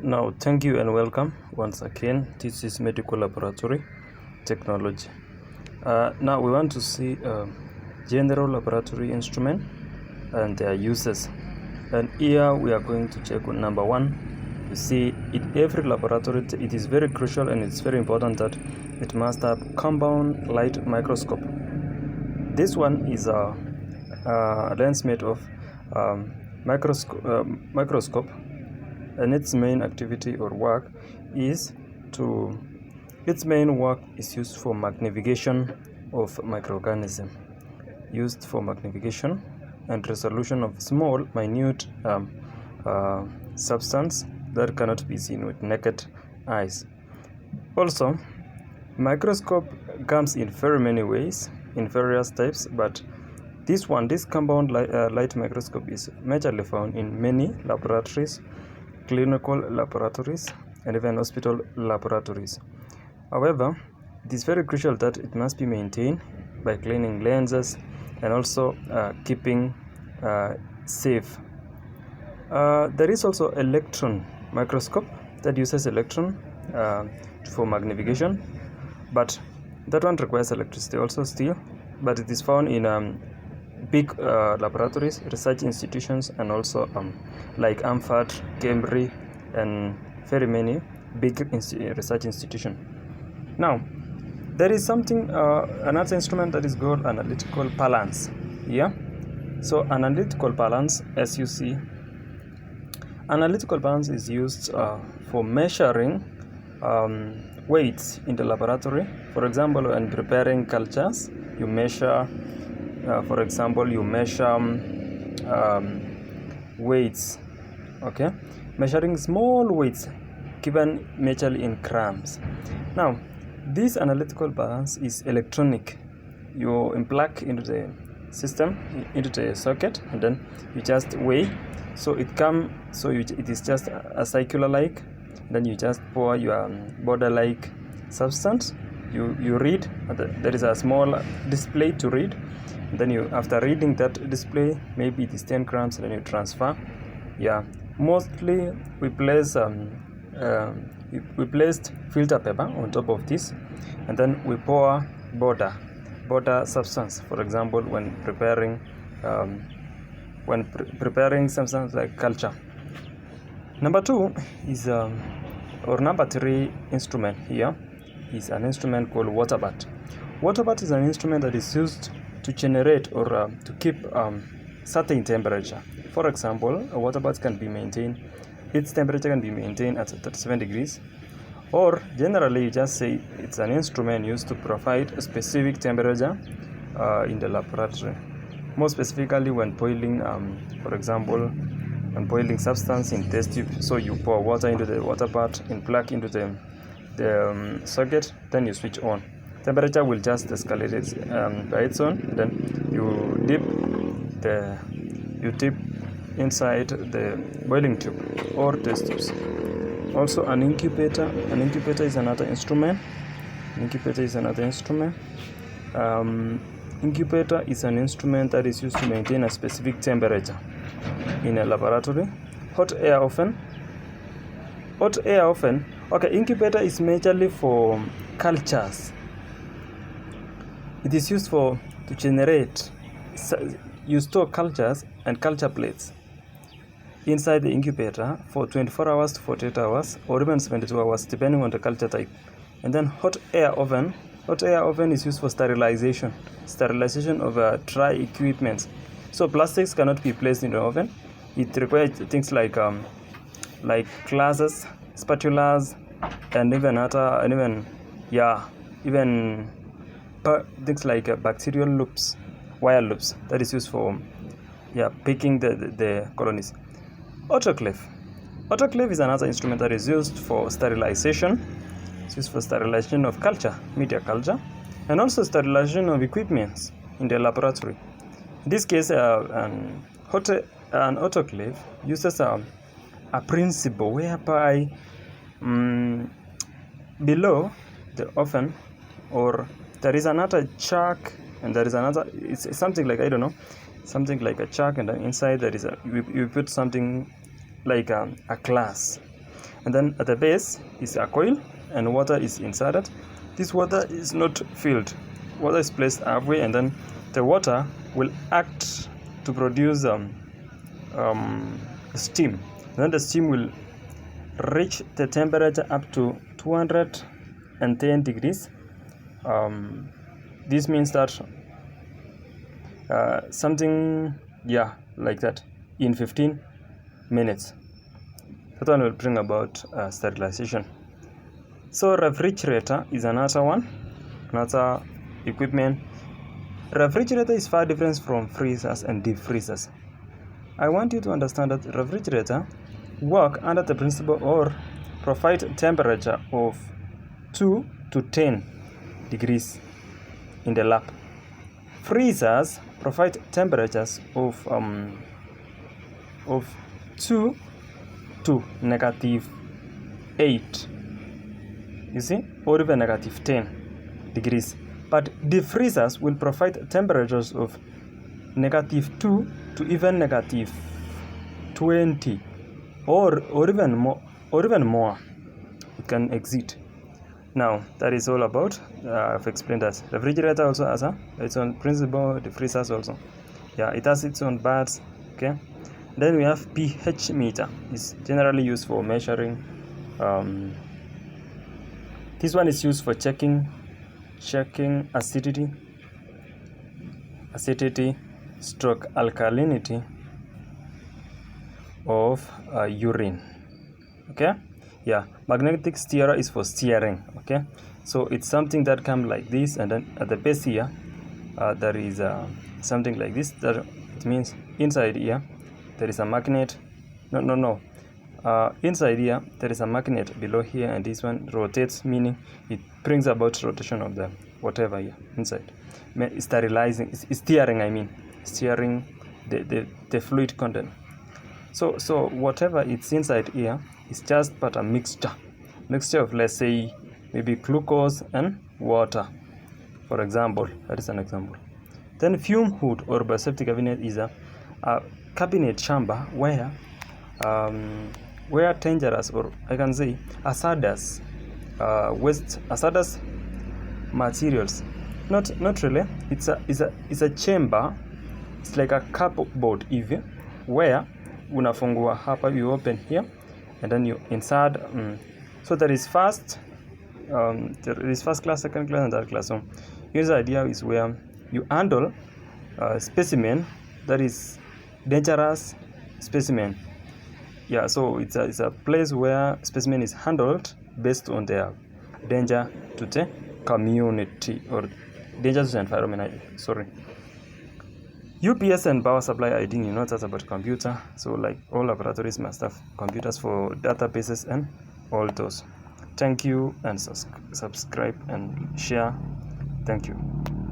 Now, thank you and welcome once again. This is Medical Laboratory Technology. Now, we want to see general laboratory instrument and their uses. And here we are going to check on number one. You see, in every laboratory, it is very crucial and it's very important that it must have compound light microscope. This one is a lens made of microscope, and its main activity or work is its main work is used for magnification of microorganism, used for magnification and resolution of small minute substance that cannot be seen with naked eyes. Also, microscope comes in very many ways, in various types, but this compound light microscope is majorly found in many laboratories, clinical laboratories, and even hospital laboratories. However, it is very crucial that it must be maintained by cleaning lenses and also keeping safe. There is also electron microscope that uses electron for magnification, but that one requires electricity also still, but it is found in big laboratories, research institutions, and also like Amfat, Cambridge, and very many big research institutions. Now, there is something, another instrument that is called analytical balance. Yeah. So analytical balance, as you see, analytical balance is used for measuring weights in the laboratory. For example, when preparing cultures, you measure. For example, you measure weights, okay? Measuring small weights given majorly in grams. Now, this analytical balance is electronic. You plug into the system, into the socket, and then you just weigh. So it is just a circular-like. Then you just pour your border-like substance. You read. There is a small display to read. Then after reading that display, maybe it is 10 grams, then you transfer. Yeah, mostly we placed filter paper on top of this, and then we pour border substance. For example, when preparing substance like culture. Number two is or number three instrument here is an instrument called water bath. Water bath is an instrument that is used to generate or to keep certain temperature. For example, a water bath can be maintained, its temperature can be maintained at 37 degrees, or generally you just say it's an instrument used to provide a specific temperature in the laboratory. More specifically when boiling, for example, when boiling substance in test tube, so you pour water into the water bath and plug into the socket, then you switch on. Temperature will just escalate by its own. Then you dip inside the boiling tube or test tubes. Also, an incubator. An incubator is another instrument. Incubator is an instrument that is used to maintain a specific temperature in a laboratory. Hot air oven. Okay, incubator is majorly for cultures. It is used to generate. You store cultures and culture plates inside the incubator for 24 hours to 48 hours or even 72 hours depending on the culture type. And then hot air oven is used for sterilization of dry equipment. So plastics cannot be placed in the oven. It requires things like glasses, spatulas, and even things like bacterial loops, wire loops that is used for picking the colonies. Autoclave is another instrument that is used for sterilization. It's used for sterilization of media culture, and also sterilization of equipment in the laboratory. In this case, an autoclave uses a principle whereby below the oven, or there is another chuck, and there is another. It's something like, I don't know, like a chuck, and then inside there is you put something like a glass. and then at the base is a coil and water is inserted. This water is not filled. Water is placed halfway, and then the water will act to produce steam. And then the steam will reach the temperature up to 210 degrees. This means that something, yeah, like that, in 15 minutes. That one will bring about sterilization. So refrigerator is another equipment. Refrigerator is far different from freezers and deep freezers. I want you to understand that refrigerator work under the principle or provide temperature of 2 to 10 degrees in the lab. Freezers provide temperatures of 2 to -8, you see, or even -10 degrees. But the freezers will provide temperatures of -2 to even -20, or even more. It can exceed. Now that is all about. I've explained that refrigerator also has its own principle. The freezers also, yeah, it has its own parts. Okay. Then we have pH meter. It's generally used for measuring. This one is used for checking acidity, stroke alkalinity of urine. Okay, yeah. Magnetic stirrer is for steering. Okay, so it's something that comes like this, and then at the base here there is something like this. That it means inside here there is a magnet. Inside here there is a magnet below here, and this one rotates, meaning it brings about rotation of the whatever here inside. Sterilizing, steering the fluid content. So whatever it's inside here is just but a mixture of, let's say, maybe glucose and water, for example. That is an example. Then fume hood or biosafety cabinet is a cabinet chamber where dangerous, or I can say hazardous hazardous materials. Not really. It's a chamber. It's like a cupboard even, where unafungua hapa, you open here, and then you insert. So there is first class, second class, and third class. So here's the idea is where you handle specimen that is dangerous specimen. Yeah, so it's a place where specimen is handled based on their danger to the community or danger to the environment. UPS and power supply ID, you know, that's about computer. So like all laboratories must have computers for databases and all those. Thank you, and subscribe and share. Thank you.